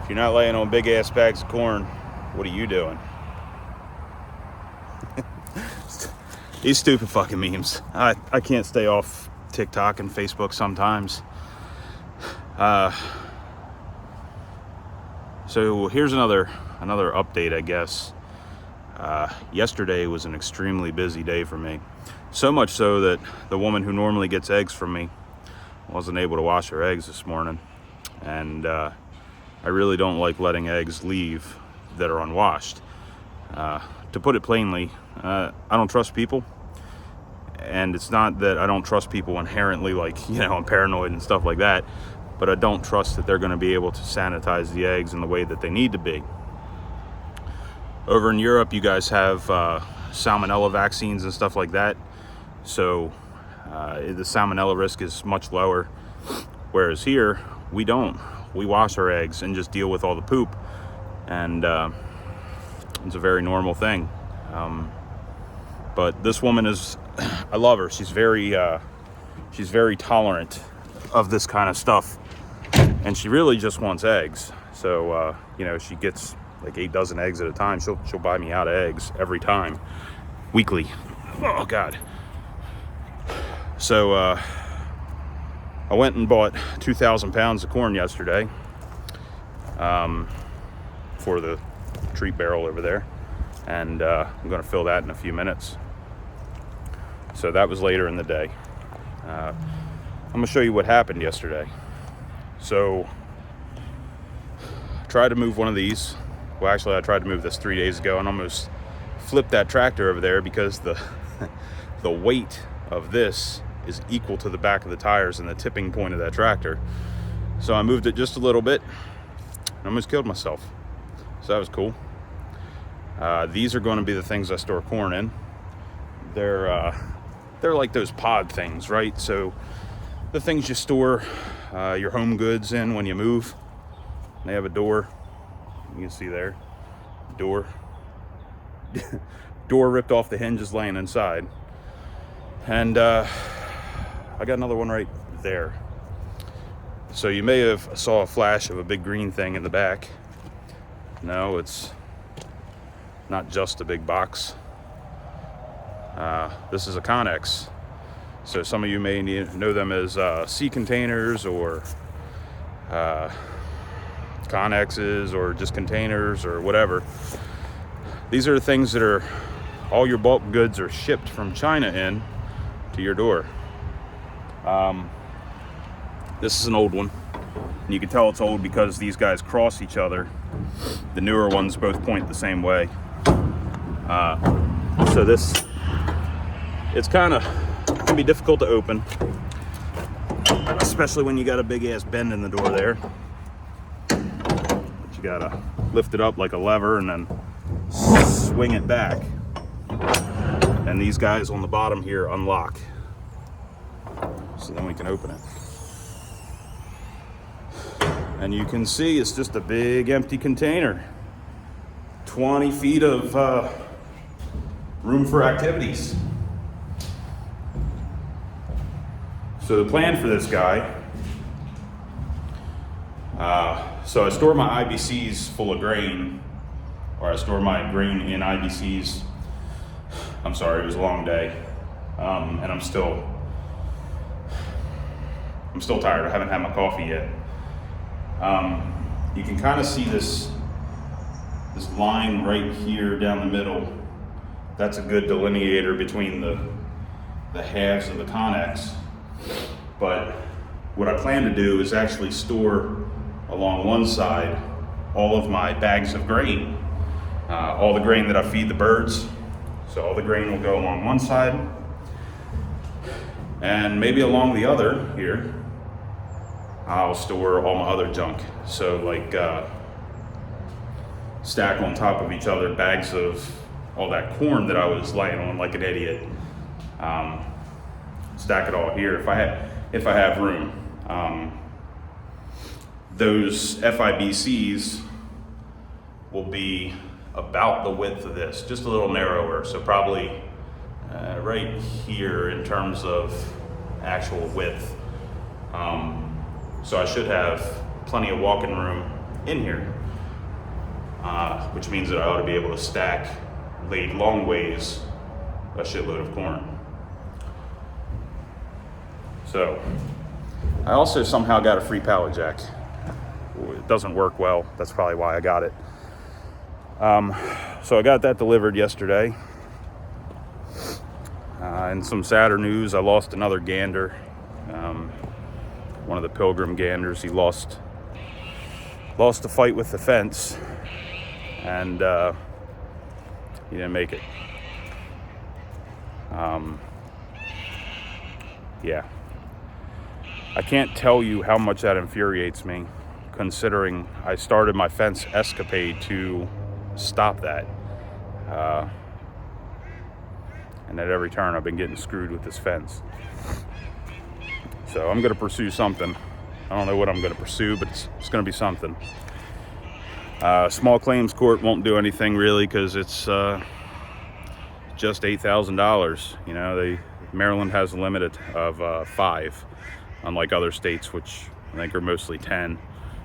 If you're not laying on big ass bags of corn, what are you doing? These stupid fucking memes. I can't stay off TikTok and Facebook sometimes. So here's another update, I guess. Yesterday was an extremely busy day for me. So much so that the woman who normally gets eggs from me wasn't able to wash her eggs this morning. And I really don't like letting eggs leave that are unwashed. To put it plainly, I don't trust people. And it's not that I don't trust people inherently, like, I'm paranoid and stuff like that, but I don't trust that they're going to be able to sanitize the eggs in the way that they need to be. Over in Europe, you guys have salmonella vaccines and stuff like that, so the salmonella risk is much lower, whereas here, we don't. We wash our eggs and just deal with all the poop, and it's a very normal thing. But this woman is, I love her. She's very tolerant of this kind of stuff, and she really just wants eggs. So she gets like 8 dozen eggs at a time. She'll buy me out of eggs every time, weekly. Oh God. So I went and bought 2,000 pounds of corn yesterday for the treat barrel over there, and I'm going to fill that in a few minutes. So that was later in the day. I'm going to show you what happened yesterday. So I tried to move one of these. Well, actually, I tried to move this 3 days ago and almost flipped that tractor over there because the weight of this is equal to the back of the tires and the tipping point of that tractor. So I moved it just a little bit and almost killed myself. So that was cool. These are going to be the things I store corn in. They're like those pod things, right? So the things you store your home goods in when you move. They have a door. You can see there, door ripped off the hinges, laying inside. And I got another one right there. So you may have saw a flash of a big green thing in the back. No, it's not just a big box. This is a Connex. So some of you may know them as sea containers or Connexes or just containers or whatever. These are the things that are, all your bulk goods are shipped from China in to your door. This is an old one. And you can tell it's old because these guys cross each other. The newer ones both point the same way. So this, it's kind of, can be difficult to open, especially when you got a big ass bend in the door there. But you gotta lift it up like a lever and then swing it back. And these guys on the bottom here unlock. So then we can open it. And you can see it's just a big empty container. 20 feet of room for activities. So the plan for this guy, so I store my IBCs full of grain, or I store my grain in IBCs. I'm sorry, it was a long day, and I'm still tired. I haven't had my coffee yet. You can kind of see this line right here down the middle. That's a good delineator between the halves of the Connex. But what I plan to do is actually store along one side all of my bags of grain, all the grain that I feed the birds. So all the grain will go along one side, and maybe along the other here, I'll store all my other junk. So like stack on top of each other bags of all that corn that I was laying on like an idiot. Stack it all here if I have room. Those FIBCs will be about the width of this, just a little narrower. So probably right here in terms of actual width. So I should have plenty of walking room in here, which means that I ought to be able to stack, laid long ways, a shitload of corn. So I also somehow got a free pallet jack. It doesn't work well. That's probably why I got it. So I got that delivered yesterday. And some sadder news, I lost another gander. One of the Pilgrim ganders, he lost a fight with the fence, and he didn't make it. Yeah. I can't tell you how much that infuriates me, considering I started my fence escapade to stop that. And at every turn I've been getting screwed with this fence. So I'm going to pursue something. I don't know what I'm going to pursue, but it's going to be something. Small claims court won't do anything really, because it's just $8,000. You know, Maryland has a limit of 5, unlike other states, which I think are mostly 10.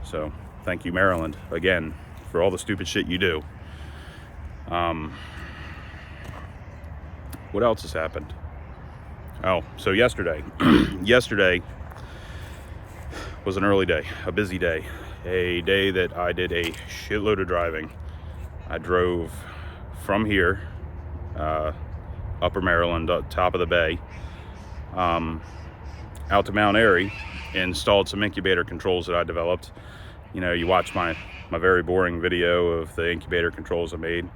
So thank you, Maryland, again, for all the stupid shit you do. What else has happened? Oh, so yesterday was an early day, a busy day, a day that I did a shitload of driving. I drove from here, Upper Maryland, top of the bay, out to Mount Airy, installed some incubator controls that I developed. You know, you watch my very boring video of the incubator controls I made.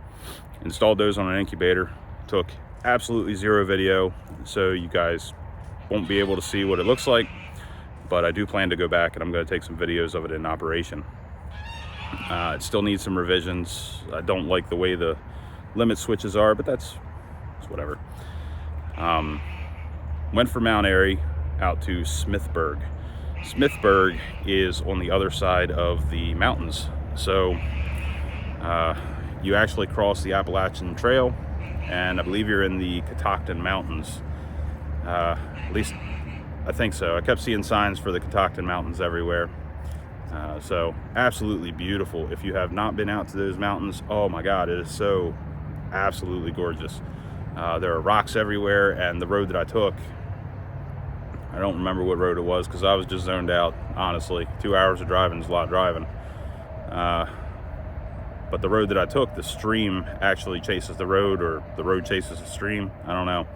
Installed those on an incubator, took absolutely zero video, so you guys won't be able to see what it looks like, but I do plan to go back and I'm going to take some videos of it in operation. It still needs some revisions. I don't like the way the limit switches are, but that's whatever. Went from Mount Airy out to Smithburg. Smithburg is on the other side of the mountains, so you actually cross the Appalachian Trail, and I believe you're in the Catoctin Mountains. At least I think so. I kept seeing signs for the Catoctin Mountains everywhere. So absolutely beautiful. If you have not been out to those mountains, oh my God, it is so absolutely gorgeous. There are rocks everywhere, and the road that I took, I don't remember what road it was because I was just zoned out, honestly. 2 hours of driving is a lot of driving. But the road that I took, the stream actually chases the road, or the road chases the stream, I don't know.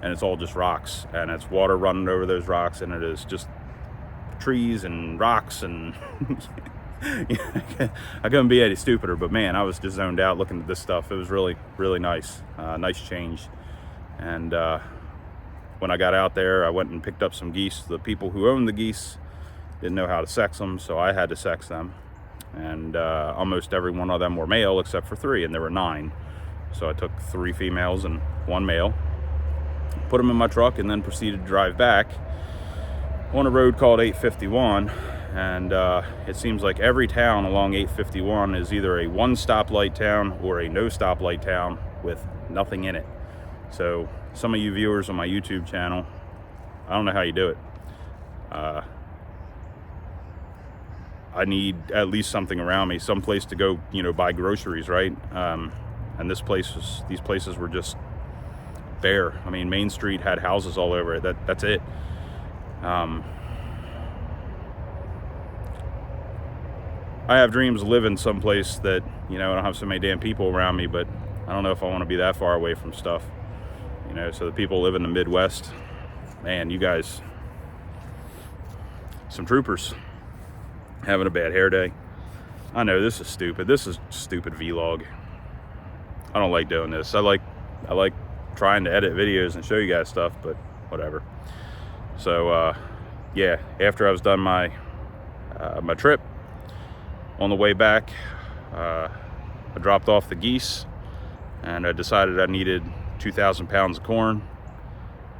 And it's all just rocks, and it's water running over those rocks, and it is just trees and rocks, and I couldn't be any stupider, but man, I was just zoned out looking at this stuff. It was really, really nice. Nice change. And when I got out there, I went and picked up some geese. The people who owned the geese didn't know how to sex them, so I had to sex them. And almost every one of them were male except for 3, and there were 9. So I took 3 females and 1 male, put them in my truck, and then proceeded to drive back on a road called 851. And it seems like every town along 851 is either a 1 stoplight town or a no stoplight town with nothing in it. So some of you viewers on my YouTube channel, I don't know how you do it. I need at least something around me, some place to go, you know, buy groceries, right? And these places were just bare. I mean, Main Street had houses all over it. That's it. I have dreams of living someplace that, you know, I don't have so many damn people around me, but I don't know if I want to be that far away from stuff. You know, so the people live in the Midwest, man, you guys, some troopers. Having a bad hair day. I know this is stupid. This is stupid vlog. I don't like doing this. I like trying to edit videos and show you guys stuff, but whatever. So yeah, after I was done my my trip, on the way back, I dropped off the geese, and I decided I needed 2,000 pounds of corn.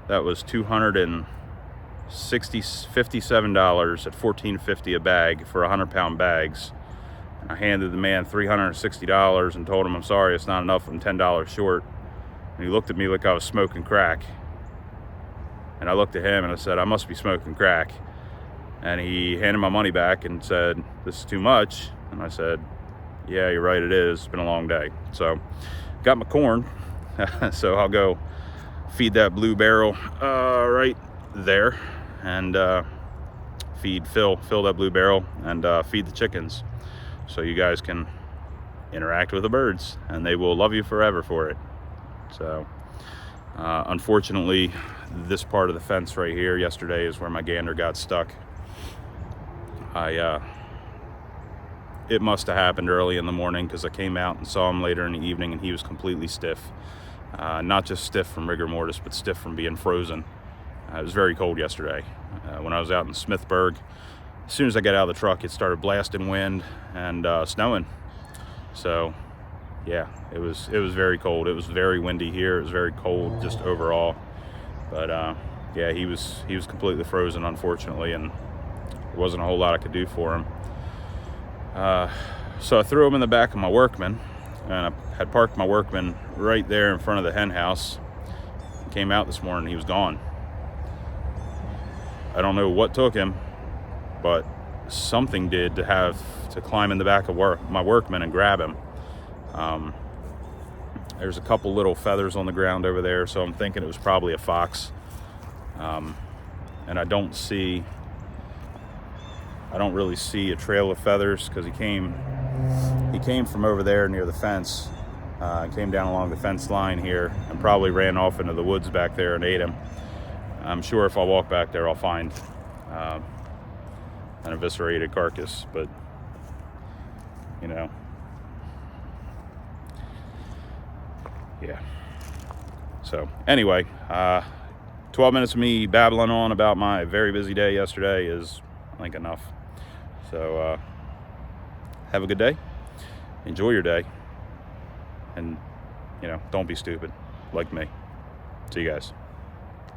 That was $57 at $14.50 a bag for 100-pound bags. I handed the man $360 and told him I'm sorry, it's not enough, I'm $10 short. And he looked at me like I was smoking crack. And I looked at him and I said, I must be smoking crack. And he handed my money back and said, this is too much. And I said, yeah, you're right, it is. It's been a long day. So got my corn. So I'll go feed that blue barrel right there, and fill that blue barrel, and feed the chickens, so you guys can interact with the birds, and they will love you forever for it. So unfortunately, this part of the fence right here yesterday is where my gander got stuck. It must have happened early in the morning, because I came out and saw him later in the evening, and he was completely stiff. Not just stiff from rigor mortis, but stiff from being frozen. It was very cold yesterday. When I was out in Smithburg, as soon as I got out of the truck, it started blasting wind and snowing. So yeah, it was very cold. It was very windy here. It was very cold just overall. But yeah, he was completely frozen, unfortunately, and there wasn't a whole lot I could do for him. So I threw him in the back of my Workman, and I had parked my Workman right there in front of the hen house. Came out this morning, he was gone. I don't know what took him, but something did to have to climb in the back of my Workman and grab him. There's a couple little feathers on the ground over there, so I'm thinking it was probably a fox. And I don't really see a trail of feathers, because he came from over there near the fence, came down along the fence line here, and probably ran off into the woods back there and ate him. I'm sure if I walk back there, I'll find an eviscerated carcass, but you know, yeah. So anyway, 12 minutes of me babbling on about my very busy day yesterday is, I think, enough. So have a good day, enjoy your day, and don't be stupid like me. See you guys.